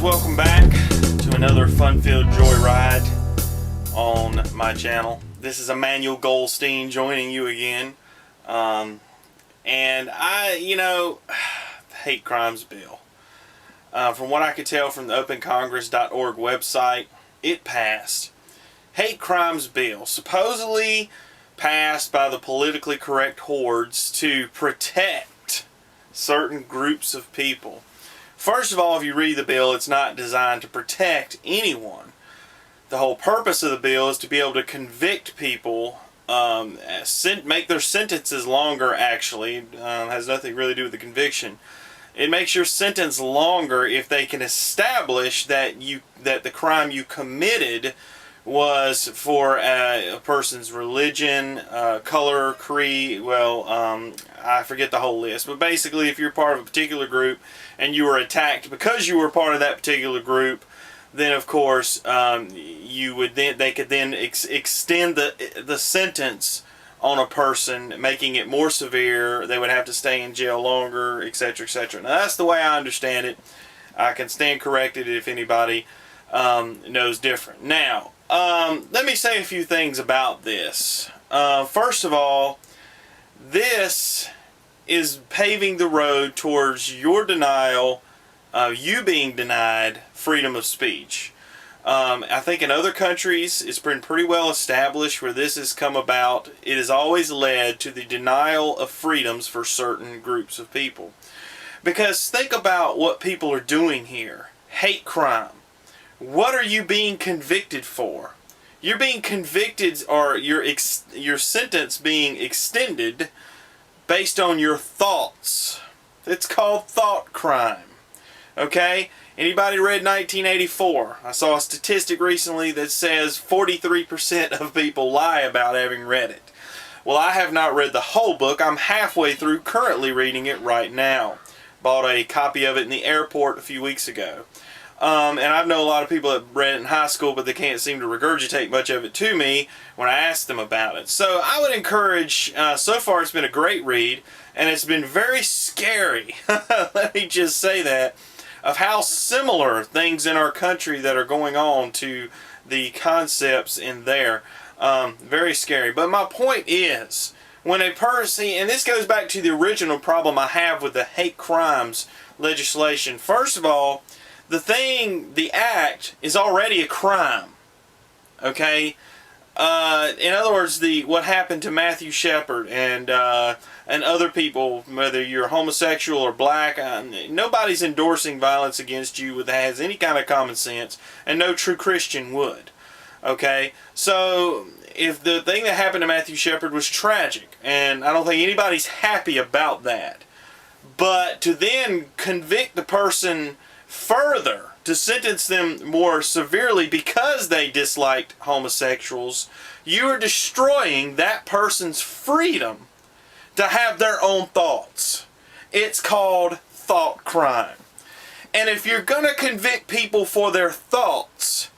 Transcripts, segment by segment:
welcome back to another fun-filled joyride on my channel. This is Emmanuel Goldstein joining you again. And I, the hate crimes bill. From what I could tell from the opencongress.org website, it passed. Hate crimes bill, supposedly passed by the politically correct hordes to protect certain groups of people. First of all, if you read the bill, it's not designed to protect anyone. The whole purpose of the bill is to be able to convict people, make their sentences longer, actually. Has nothing really to do with the conviction. It makes your sentence longer if they can establish that the crime you committed was for a person's religion, color, creed, I forget the whole list. But basically, if you're part of a particular group and you were attacked because you were part of that particular group, then of course they could then extend the sentence on a person, making it more severe. They would have to stay in jail longer, etc., etc. Now that's the way I understand it. I can stand corrected if anybody knows different. Now, let me say a few things about this. First of all, this is paving the road towards your denial, you being denied freedom of speech. I think in other countries it's been pretty well established where this has come about. It has always led to the denial of freedoms for certain groups of people. Because think about what people are doing here. Hate crime. What are you being convicted for? You're being convicted, or your sentence being extended based on your thoughts. It's called thought crime. Okay? Anybody read 1984? I saw a statistic recently that says 43% of people lie about having read it. Well, I have not read the whole book. I'm halfway through, currently reading it right now. Bought a copy of it in the airport a few weeks ago. And I know a lot of people that read it in high school, but they can't seem to regurgitate much of it to me when I ask them about it. So I would encourage, so far it's been a great read, and it's been very scary, let me just say that, of how similar things in our country that are going on to the concepts in there. Very scary. But my point is, when a person, and this goes back to the original problem I have with the hate crimes legislation. First of all, the act is already a crime. Okay? In other words, what happened to Matthew Shepard and other people, whether you're homosexual or black, nobody's endorsing violence against you that has any kind of common sense, and no true Christian would. Okay? So, if the thing that happened to Matthew Shepard was tragic, and I don't think anybody's happy about that, but to then convict the person further, to sentence them more severely because they disliked homosexuals, you are destroying that person's freedom to have their own thoughts. It's called thought crime. And if you're going to convict people for their thoughts,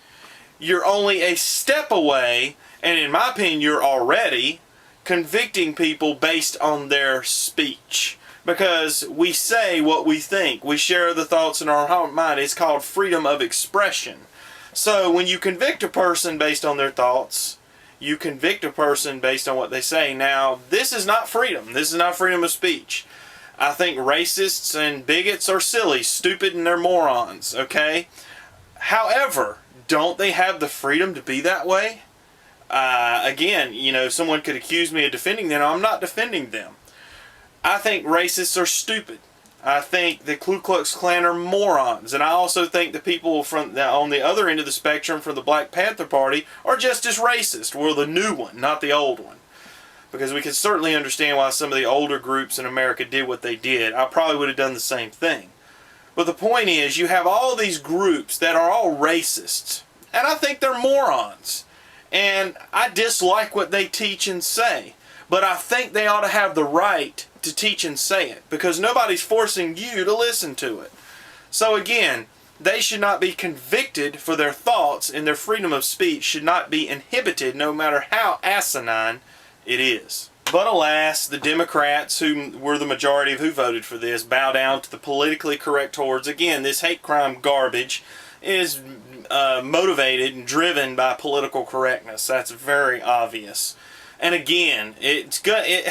you're only a step away, and in my opinion, you're already convicting people based on their speech. Because we say what we think. We share the thoughts in our mind. It's called freedom of expression. So when you convict a person based on their thoughts, you convict a person based on what they say. Now, this is not freedom. This is not freedom of speech. I think racists and bigots are silly, stupid, and they're morons. Okay? However, don't they have the freedom to be that way? Again, someone could accuse me of defending them. I'm not defending them. I think racists are stupid. I think the Ku Klux Klan are morons. And I also think the people on the other end of the spectrum from the Black Panther Party are just as racist. We're the new one, not the old one. Because we can certainly understand why some of the older groups in America did what they did. I probably would have done the same thing. But the point is, you have all these groups that are all racists. And I think they're morons. And I dislike what they teach and say. But I think they ought to have the right to teach and say it, because nobody's forcing you to listen to it. So again, they should not be convicted for their thoughts, and their freedom of speech should not be inhibited no matter how asinine it is. But alas, the Democrats, who were the majority of who voted for this, bow down to the politically correct hordes. Again, this hate crime garbage is motivated and driven by political correctness. That's very obvious. And again, it's good.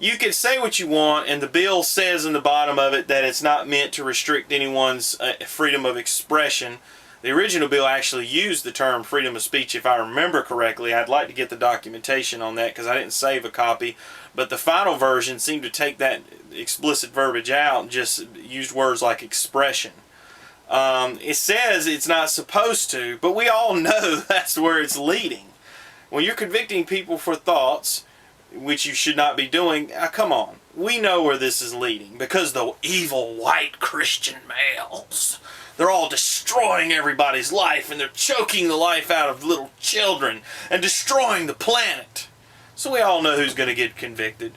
You can say what you want, and the bill says in the bottom of it that it's not meant to restrict anyone's freedom of expression. The original bill actually used the term freedom of speech, if I remember correctly. I'd like to get the documentation on that because I didn't save a copy. But the final version seemed to take that explicit verbiage out and just used words like expression. It says it's not supposed to, but we all know that's where it's leading. When you're convicting people for thoughts, which you should not be doing, come on. We know where this is leading because the evil white Christian males, they're all destroying everybody's life, and they're choking the life out of little children and destroying the planet. So we all know who's going to get convicted.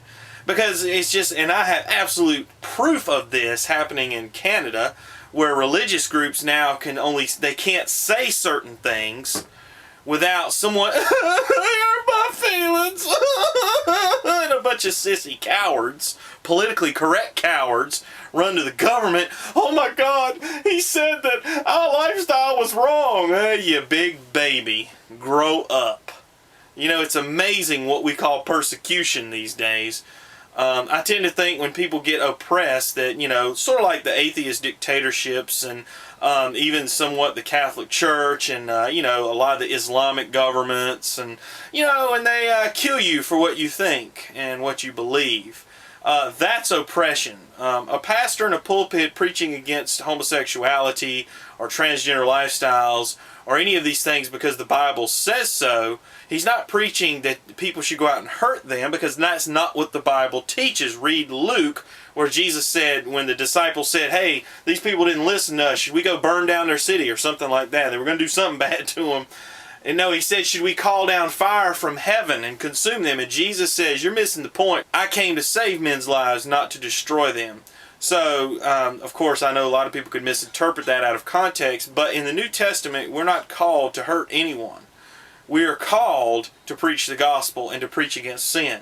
Because it's just, and I have absolute proof of this happening in Canada, where religious groups now they can't say certain things without someone, hurt my feelings, and a bunch of sissy cowards, politically correct cowards, run to the government. Oh my God, he said that our lifestyle was wrong. Hey, you big baby, grow up. You know, it's amazing what we call persecution these days. I tend to think when people get oppressed that, you know, sort of like the atheist dictatorships and even somewhat the Catholic Church and, you know, a lot of the Islamic governments and, you know, and they kill you for what you think and what you believe. That's oppression. A pastor in a pulpit preaching against homosexuality or transgender lifestyles or any of these things because the Bible says so, he's not preaching that people should go out and hurt them, because that's not what the Bible teaches. Read Luke, where Jesus said, when the disciples said, hey, these people didn't listen to us, should we go burn down their city or something like that? They were going to do something bad to them. And no, he said, should we call down fire from heaven and consume them? And Jesus says, you're missing the point. I came to save men's lives, not to destroy them. So, of course, I know a lot of people could misinterpret that out of context, but in the New Testament, we're not called to hurt anyone. We are called to preach the gospel and to preach against sin.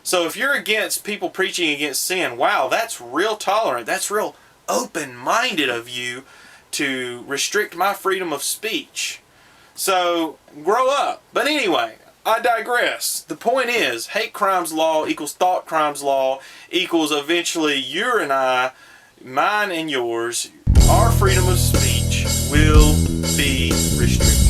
So if you're against people preaching against sin, wow, that's real tolerant. That's real open-minded of you to restrict my freedom of speech. So, grow up. But anyway, I digress. The point is, hate crimes law equals thought crimes law equals eventually you and I, mine and yours, our freedom of speech will be restricted.